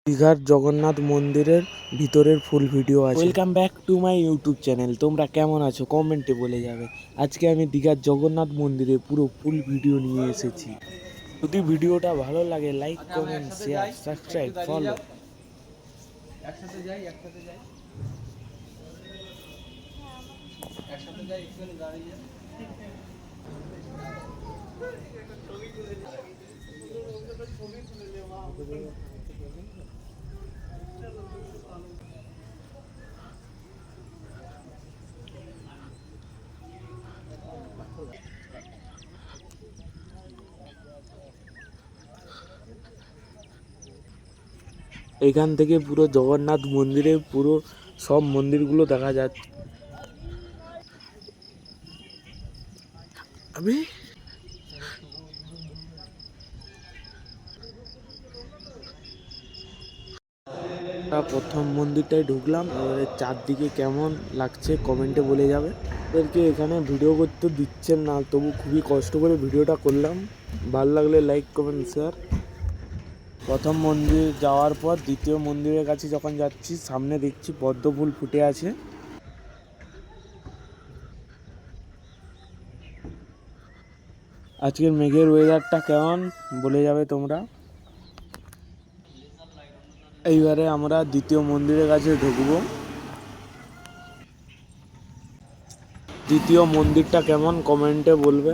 দীঘার জগন্নাথ মন্দিরের ভিতরের ফুল ভিডিও আছে। Welcome back to my YouTube channel. তোমরা কেমন আছো কমেন্টে বলে যাবে। আজকে আমি দীঘার জগন্নাথ মন্দিরে পুরো ফুল ভিডিও নিয়ে এসেছি। যদি ভিডিওটা ভালো লাগে like comment share subscribe follow. একসাথে যাই একটু দাঁড়িয়ে এখান থেকে পুরো জগন্নাথ মন্দিরে পুরো সব মন্দিরগুলো দেখা যাচ্ছে। আমি প্রথম মন্দিরটায় ঢুকলাম, এবারে চারদিকে কেমন লাগছে কমেন্টে বলে যাবে। ওদেরকে এখানে ভিডিও করতে দিচ্ছেন না, তবু খুবই কষ্ট করে ভিডিওটা করলাম। ভালো লাগলে লাইক কমেন্ট শেয়ার। প্রথম মন্দির যাওয়ার পর দ্বিতীয় মন্দিরের কাছে যখন যাচ্ছি, সামনে দেখছি পদ্ম ফুল ফুটে আছে। আজকের মেঘের ওয়েদারটা কেমন বলে যাবে তোমরা। এইবারে আমরা দ্বিতীয় মন্দিরের কাছে ঢুকবো। দ্বিতীয় মন্দিরটা কেমন কমেন্টে বলবে।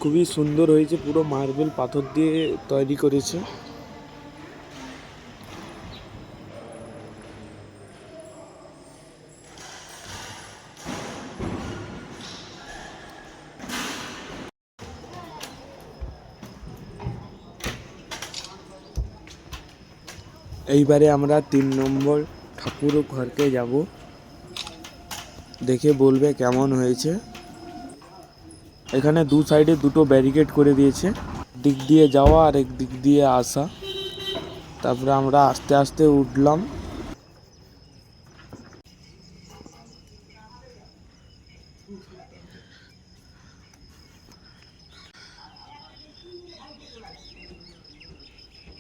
খুবই সুন্দর হয়েছে, পুরো মার্বেল পাথর দিয়ে তৈরি করেছে। এইবারে আমরা 3 নম্বর ঠাকুর ঘরকে যাব, দেখে বলবে কেমন হয়েছে। এখানে দু সাইডে দুটো ব্যারিকেড করে দিয়েছে, দিক দিয়ে যাওয়া আর এক দিক দিয়ে আসা। তারপরে আমরা আস্তে আস্তে উঠলাম।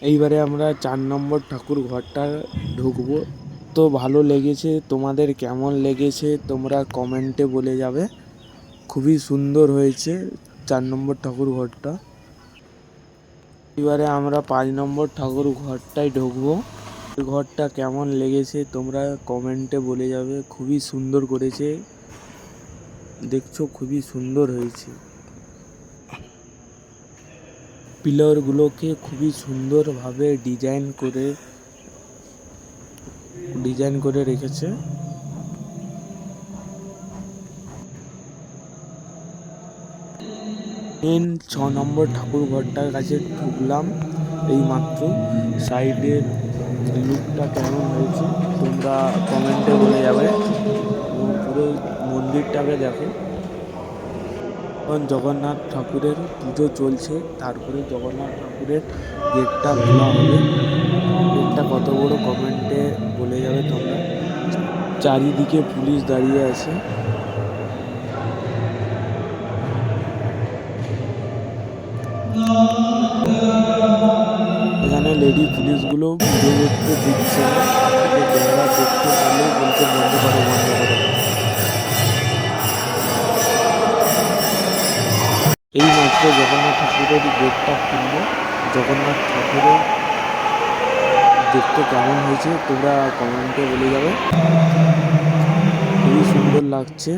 এইবারে আমরা 4 নম্বর ঠাকুর ঘরটা ঢুকবো। তো ভালো লেগেছে, তোমাদের কেমন লেগেছে তোমরা কমেন্টে বলে যাবে। খুবই সুন্দর হয়েছে 4 নম্বর ঠাকুর ঘরটা। এবারে আমরা 5 নম্বর ঠাকুর ঘরটায় ঢুকবো। এই ঘরটা কেমন লেগেছে তোমরা কমেন্টে বলে যাবে। খুবই সুন্দর করেছে, দেখছো খুবই সুন্দর হয়েছে। পিলারগুলোকে খুবই সুন্দরভাবে ডিজাইন করে রেখেছে। মেন 6 নম্বর ঠাকুর ঘরটার কাছে ঢুকলাম এই মাত্র। সাইডের লুকটা কেমন হয়েছে তোমরা কমেন্টে বলে যাবে। এবং পুরো মন্দিরটাকে দেখো। এখন জগন্নাথ ঠাকুরের পুজো চলছে, তারপরে জগন্নাথ ঠাকুরের গেটটা খোলা হবে। গেটটা কত বড় কমেন্টে বলে যাবে তোমরা। চারিদিকে পুলিশ দাঁড়িয়ে আছে। এখানে লেডি পুলিশগুলো ভিডিও করতে দিচ্ছে না, তোমরা দেখতে পারলে বলতে বন্ধ করে। এই মাত্র জগন্নাথ ঠাকুরের গেটটা খুলল। জগন্নাথ ঠাকুরের দেখতে কেমন হয়েছে তোমরা কমেন্টে বলে যাবে। খুবই সুন্দর লাগছে।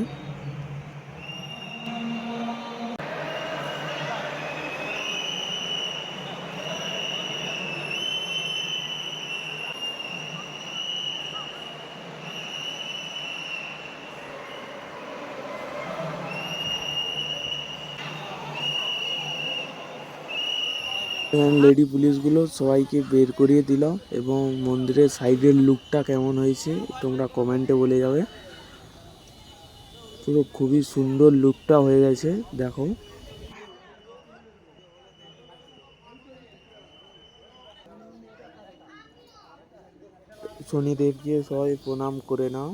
লেডি পুলিশগুলো সবাইকে বের করিয়ে দিল। এবং মন্দিরের সাইডের লুকটা কেমন হয়েছে তোমরা কমেন্টে বলে যাবে। পুরো খুবই সুন্দর লুকটা হয়ে গেছে দেখো। শনিদেবকে সবাই প্রণাম করে নাও।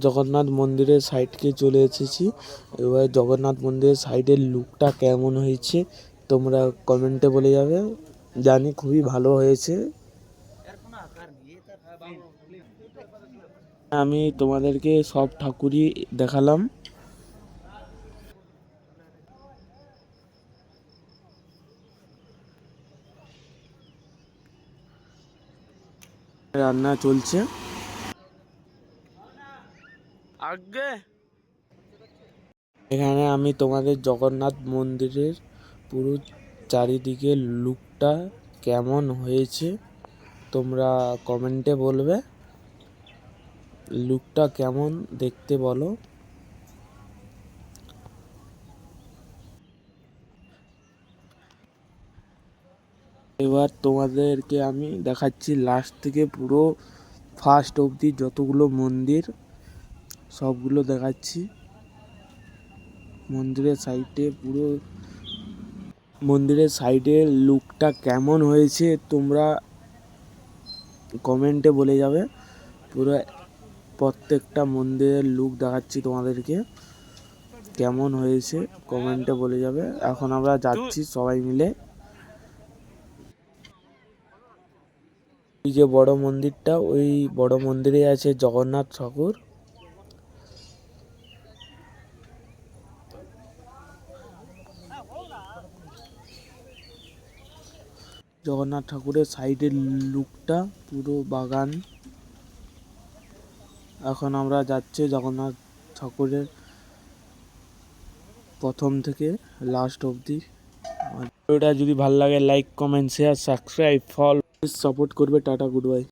জগন্নাথ মন্দিরের সাইডকে চলে এসেছি। এবার জগন্নাথ মন্দিরের সাইডের লুকটা কেমন হয়েছে তোমরা কমেন্টে বলে যাবে। জানি খুবই ভালো হয়েছে। আমি তোমাদেরকে সব ঠাকুরই দেখালাম। রান্না চলছে। এখানে আমি তোমাদের জগন্নাথ মন্দিরের পুরো চারিদিকে লুকটা কেমন হয়েছে তোমরা কমেন্টে বলবে। লুকটা কেমন দেখতে বলো। এবার তোমাদেরকে আমি দেখাচ্ছি লাস্ট থেকে পুরো ফার্স্ট অবধি যতগুলো মন্দির সবগুলো দেখাচ্ছি। মন্দিরের সাইডে লুকটা কেমন হয়েছে তোমরা কমেন্টে বলে যাবে। পুরো প্রত্যেকটা মন্দিরের লুক দেখাচ্ছি তোমাদেরকে কেমন হয়েছে কমেন্টে বলে যাবে। এখন আমরা যাচ্ছি সবাই মিলে। এই যে বড় মন্দিরটা, ওই বড় মন্দিরে আছে জগন্নাথ ঠাকুর। জগন্নাথ ঠাকুরের সাইডের লুকটা পুরো বাগান। এখন আমরা যাচ্ছি জগন্নাথ ঠাকুরের প্রথম থেকে লাস্ট অবধি। ভিডিওটা যদি ভালো লাগে like comment share subscribe follow support করবে। Tata, good by.